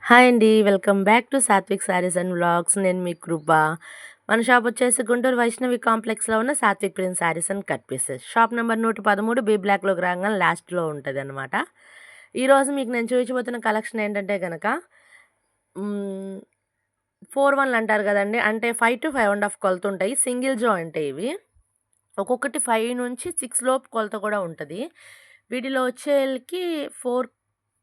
Hi అండి. Welcome back to Sathvik sarees and vlogs. నేను మీ కృప. మన షాప్ వచ్చేసి గుంటూరు వైష్ణవి కాంప్లెక్స్‌లో ఉన్న Satvik print sarees and cut pieces. Shop number 113 B బ్లాక్‌లోకి రాగానే లాస్ట్‌లో ఉంటదనమాట. ఈరోజు మీకు నేను చూపించబోతున్న కలెక్షన్ ఏంటంటే గనక 4-1 అంటారు కదండీ. అంటే 5-5.5 కొలతుంటాయి. సింగిల్ జాయింటే ఇవి. ఒక్కొక్కటి 5 నుంచి 6 లోపు కొలత కూడా ఉంటది. వీటిలో వచ్చేళ్ళకి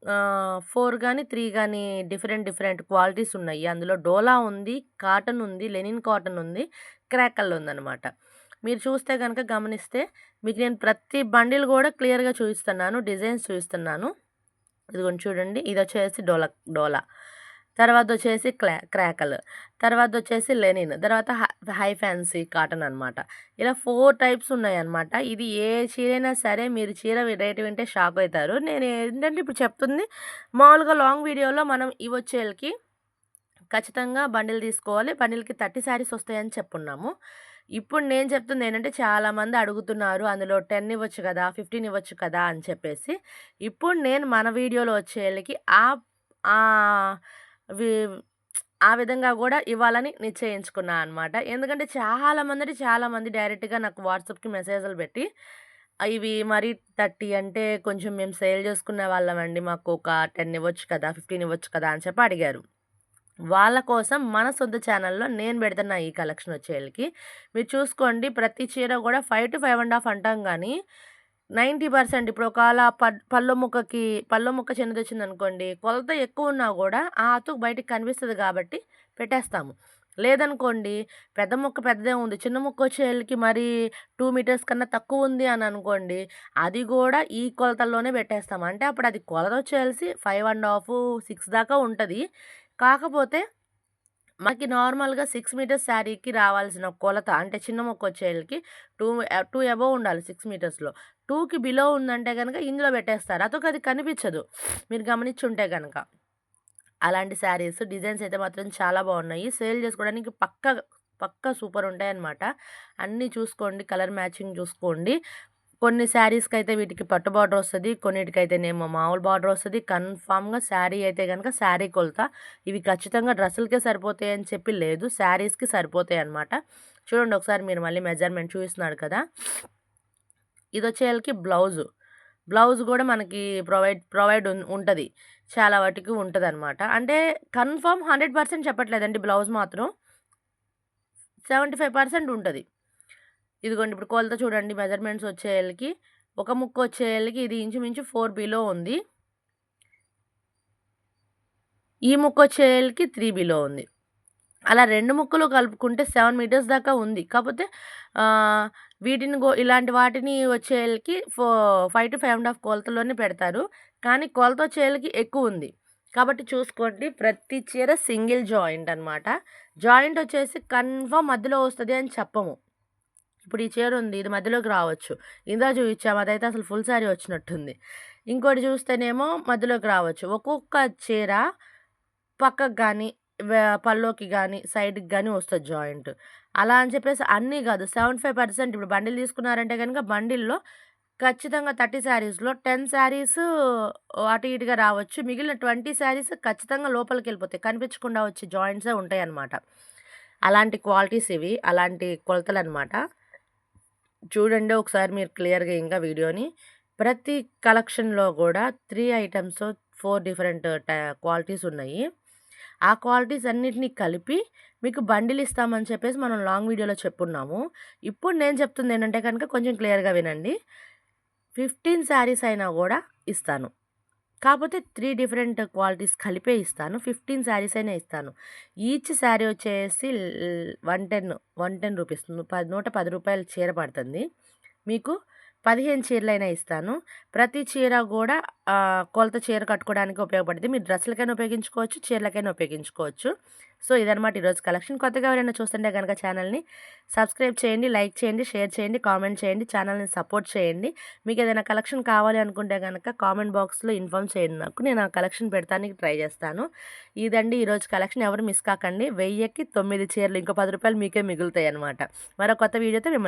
4 గాని, 3 గాని డిఫరెంట్ క్వాలిటీస్ ఉన్నాయి. అందులో డోలా ఉంది, కాటన్ ఉంది, లెనిన్ కాటన్ ఉంది, క్రాకల్ ఉందనమాట. మీరు చూస్తే గనక గమనిస్తే మీకు నేను ప్రతి బండిల్ గూడా క్లియర్‌గా చూపిస్తున్నాను. డిజైన్స్ చూపిస్తున్నాను. ఇదిగోండి చూడండి. ఇదొచ్చేసి డోలా. తర్వాతొచ్చేసి క్రాకల్. తర్వాతొచ్చేసి లెనిన్. తర్వాత హై ఫ్యాన్సీ కాటన్ అనమాట. ఇలా 4 టైప్స్ ఉన్నాయన్నమాట. ఇది ఏ చీరైనా సరే మీరు చీర రేట్ వింటే షాక్ అవుతారు. నేను ఏంటంటే ఇప్పుడు చెప్తుంది మామూలుగా లాంగ్ వీడియోలో మనం ఇవొచ్చేళ్ళకి ఖచ్చితంగా బండిల్ తీసుకోవాలి. బండిల్‌కి 30 శారీస్ వస్తాయని చెప్పున్నాము. ఇప్పుడు నేను చెప్తుంది ఏంటంటే చాలామంది అడుగుతున్నారు. అందులో 10 ఇవ్వచ్చు కదా! 15 ఇవ్వచ్చు కదా! అని చెప్పేసి. ఇప్పుడు నేను మన వీడియోలో వచ్చేళ్ళకి ఆహ్, వి ఆ విధంగా గూడా ఇవ్వాలని నిశ్చయించుకున్నా అనమాట. ఎందుకంటే చాలామంది డైరెక్ట్‌గా నాకు వాట్సాప్‌కి మెసేజ్‌లు పెట్టి ఇవి మరి 30 అంటే కొంచెం మేము సేల్ చేసుకునే వాళ్ళమండి. మాకు ఒక 10 ఇవ్వచ్చు కదా! 15 ఇవ్వచ్చు కదా! అని చెప్పి అడిగారు. వాళ్ళ కోసం మన సొంత ఛానల్‌లో నేను పెడుతున్నా ఈ కలెక్షన్ వచ్చేళ్ళకి. మీరు చూసుకోండి ప్రతి చీర గూడా 5-5.5 అంటాం గానీ 90% ఇప్పుడు ఒకాళ పళ్ళో ముక్క చిన్నదొచ్చిందనుకోండి, కొలత ఎక్కువున్నా గూడా ఆ అతుకు బయటికి కనిపిస్తది గాబట్టి పెట్టేస్తాము. లేదనుకోండి పెద్ద ముక్క పెద్దదే ఉంది. చిన్న ముక్కొచ్చేళ్ళకి మరీ 2 మీటర్స్ కన్నా తక్కువుంది అని అనుకోండి, అది గూడా ఈ కొలతల్లోనే పెట్టేస్తాం. అంటే అప్పుడు అది కొలతొచ్చేసి 5.5, 6 దాకా ఉంటది. కాకపోతే మనకి నార్మల్‌గా 6 మీటర్స్ శారీకి రావాల్సిన కొలత అంటే చిన్న ముక్కొచ్చేళ్ళకి 2 అబోవ్ ఉండాలి 6 మీటర్స్‌లో. 2కి బిలో ఉందంటే గనక ఇందులో పెట్టేస్తారు. అదొకది కనిపిచ్చదు. మీరు గమనించుంటే గనక. అలాంటి శారీస్ డిజైన్స్ అయితే మాత్రం చాలా బాగున్నాయి. సేల్ చేసుకోవడానికి పక్కా సూపర్ ఉంటాయన్నమాట. అన్నీ చూసుకోండి. కలర్ మ్యాచింగ్ చూసుకోండి. కొన్ని శారీస్‌కైతే వీటికి పట్టు బార్డర్ వస్తది. కొన్నిటికైతేనేమో మామూలు బార్డర్ వస్తది. కన్ఫర్మ్‌గా శారీ అయితే గనక శారీ కొలత. ఇవి ఖచ్చితంగా డ్రెస్సులకే సరిపోతాయని చెప్పి లేదు. శారీస్‌కి సరిపోతాయన్నమాట. చూడండి ఒకసారి మీరు మళ్ళీ మెజర్‌మెంట్ చూపిస్తున్నాడు కదా! ఇదొచ్చేళ్ళకి బ్లౌజు. బ్లౌజ్ గూడా మనకి ప్రొవైడ్ ఉంటది. చాలా వాటికి ఉంటదనమాట. అంటే కన్ఫర్మ్ 100% చెప్పట్లేదండి బ్లౌజ్ మాత్రం. 75% ఉంటది. ఇదిగోండి ఇప్పుడు కొలత చూడండి మెజర్‌మెంట్స్ వచ్చేళ్ళకి ఒక ముక్కొచ్చేళ్ళకి ఇది ఇంచుమించు 4 బిలో ఉంది. ఈ ముక్కొచ్చేళ్ళకి 3 బిలో ఉంది. అలా 2 ముక్కలు కలుపుకుంటే 7 మీటర్స్ దాకా ఉంది. కాపోతే ఆహ్, ఇలాంటి వాటిని వచ్చేళ్ళకి 5-5.5 కొలతలోనే పెడతారు. కానీ కొలతొచ్చేళ్ళకి ఎక్కువుంది. కాబట్టి చూసుకోండి ప్రతి చీర సింగిల్ జాయింట్ అనమాట. జాయింట్ వచ్చేసి కన్ఫర్మ్ మధ్యలో వస్తది అని చెప్పము. ఇప్పుడు ఈ చీర ఉంది. ఇది మధ్యలోకి రావచ్చు. ఇందాక చూయించాము అదైతే అసలు ఫుల్ సారీ వచ్చినట్టుంది. ఇంకోటి చూస్తేనేమో మధ్యలోకి రావచ్చు. ఒక్కొక్క చీర పక్కకు గాని, పల్లోకి గాని, సైడ్‌కి గాని వస్తది జాయింట్. అలా అని చెప్పేసి అన్నీ గాదు. 75% ఇప్పుడు బండిల్ తీసుకున్నారంటే గనుక బండిల్‌లో ఖచ్చితంగా 30 శారీస్‌లో 10 శారీస్ అటు ఇటుగా రావచ్చు. మిగిలిన 20 శారీస్ ఖచ్చితంగా లోపలికెళ్ళిపోతాయి. కనిపించకుండా వచ్చే జాయింట్సే ఉంటాయన్నమాట. అలాంటి క్వాలిటీస్ ఇవి. అలాంటి కొలతలన్నమాట. చూడండి ఒకసారి మీరు క్లియర్‌గా ఇంకా వీడియోని. ప్రతి కలెక్షన్‌లో గూడా 3 ఐటెమ్స్, 4 డిఫరెంట్ క్వాలిటీస్ ఉన్నాయి. ఆ క్వాలిటీస్ అన్నిటిని కలిపి మీకు బండిల్ ఇస్తామని చెప్పేసి మనం లాంగ్ వీడియోలో చెప్పున్నాము. ఇప్పుడు నేను చెప్తుందేంటంటే కనుక కొంచెం క్లియర్‌గా వినండి. 15 శారీస్ అయినా గూడా ఇస్తాను. కాపోతే 3 డిఫరెంట్ క్వాలిటీస్ కలిపే ఇస్తాను. 15 శారీస్ అయినా ఇస్తాను. ఈచ్ శారీ వచ్చేసి 110 రూపీస్. రూ. 110 చీర పడుతుంది. మీకు 15 చీరలైనా ఇస్తాను. ప్రతి చీర గూడా కొలత చీర కట్టుకోవడానికి ఉపయోగపడుద్ది. మీరు డ్రెస్సులకైనా ఉపయోగించుకోవచ్చు, చీరలకైనా ఉపయోగించుకోవచ్చు. సో, ఇదనమాట ఈరోజు కలెక్షన్. కొత్తగా ఎవరైనా చూస్తుంటే గనక ఛానల్‌ని సబ్స్క్రైబ్ చేయండి, లైక్ చేయండి, షేర్ చేయండి, కామెంట్ చేయండి, ఛానల్‌ని సపోర్ట్ చేయండి. మీకేదైనా కలెక్షన్ కావాలి అనుకుంటే గనక కామెంట్ బాక్స్‌లో ఇన్ఫార్మ్ చేయండి నాకు. నేను ఆ కలెక్షన్ పెడతానికి ట్రై చేస్తాను. ఇదండి ఈరోజు కలెక్షన్. ఎవరు మిస్ కాకండి. 1000కి 9 చీరలు. ఇంకో రూ. 10 మీకే మిగులుతాయనమాట. మరో కొత్త వీడియోతో మిమ్మల్ని